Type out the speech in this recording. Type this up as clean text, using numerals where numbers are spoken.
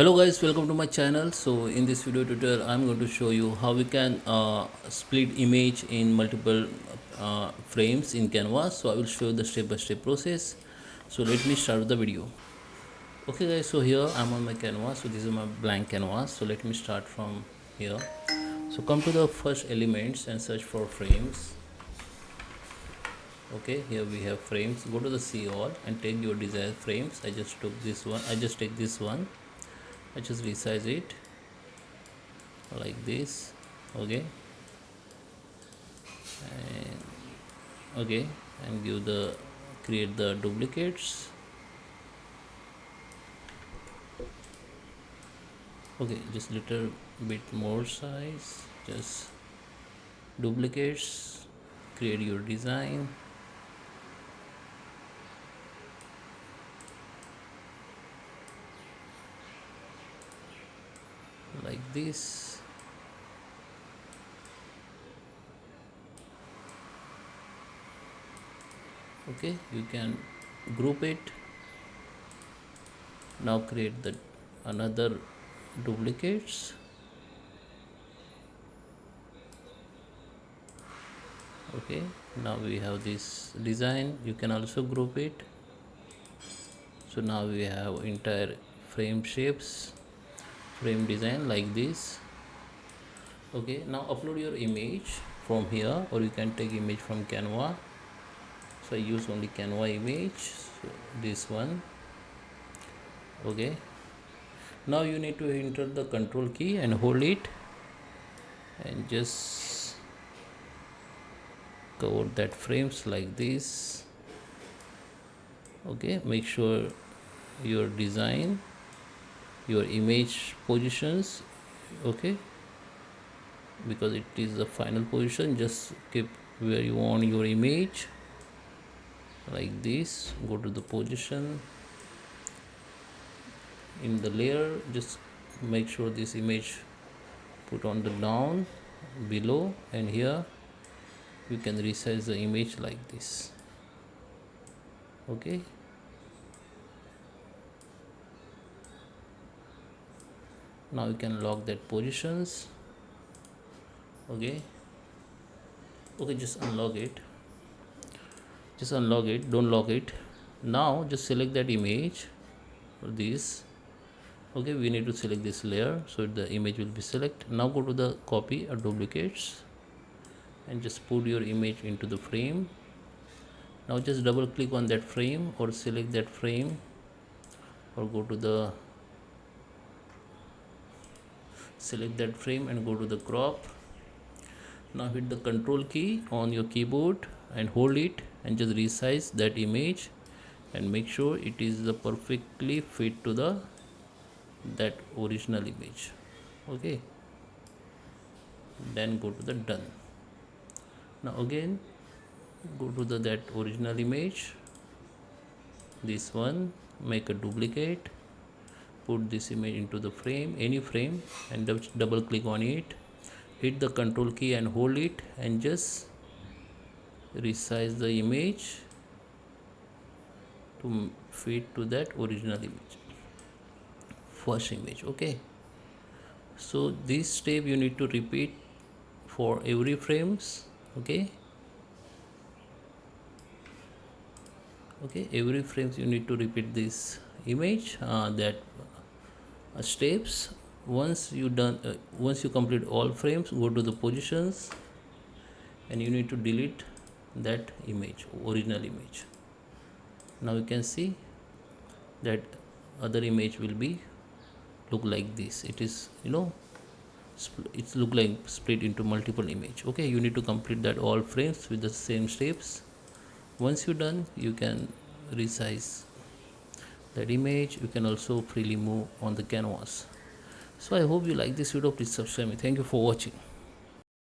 Hello guys, welcome to my channel. So in this video tutorial I'm going to show you how we can split image in multiple frames in Canva. So I will show you the step-by-step process. So let me start with the video. Okay guys, so here I'm on my canvas. So this is my blank canvas. So let me start from here. So come to the first elements and search for frames. Okay, here we have frames. Go to the see all and take your desired frames. I just took this one. I just take this one. I just resize it like this. Okay, and okay, and give the create the duplicates. Okay, just little bit more size, just duplicates, create your design. Like this. Okay, you can group it. Now create the another duplicates. Okay, now we have this design. You can also group it. So now we have entire frame shapes, frame design like this. Okay, now upload your image from here, or you can take image from Canva. So I use only Canva image, so this one. Okay, now you need to enter the control key and hold it and just cover that frames like this. Okay, make sure your design, your image positions, okay, because it is the final position. Just keep where you want your image like this. Go to the position in the layer, just make sure this image put on the down below, and here you can resize the image like this. Okay, now you can lock that positions. Okay, just unlock it, don't lock it. Now just select that image or this. Okay, we need to select this layer so the image will be select. Now go to the copy or duplicates and just put your image into the frame. Now just double click on that frame or select that frame, or go to the select that frame and go to the crop. Now hit the control key on your keyboard and hold it and just resize that image and make sure it is the perfectly fit to the that original image. Okay, then go to the done. Now again go to the that original image, this one, make a duplicate, put this image into the frame, any frame, and double click on it, hit the control key and hold it and just resize the image to fit to that original image, first image. Okay, so this step you need to repeat for every frames. Okay, every frames you need to repeat this image, that steps. Once you done, once you complete all frames, go to the positions and you need to delete that image, original image. Now you can see that other image will be look like this. It is, it's look like split into multiple image. Okay, you need to complete that all frames with the same steps. Once you're done, you can resize that image. You can also freely move on the canvas. So I hope you like this video. Please subscribe me. Thank you for watching.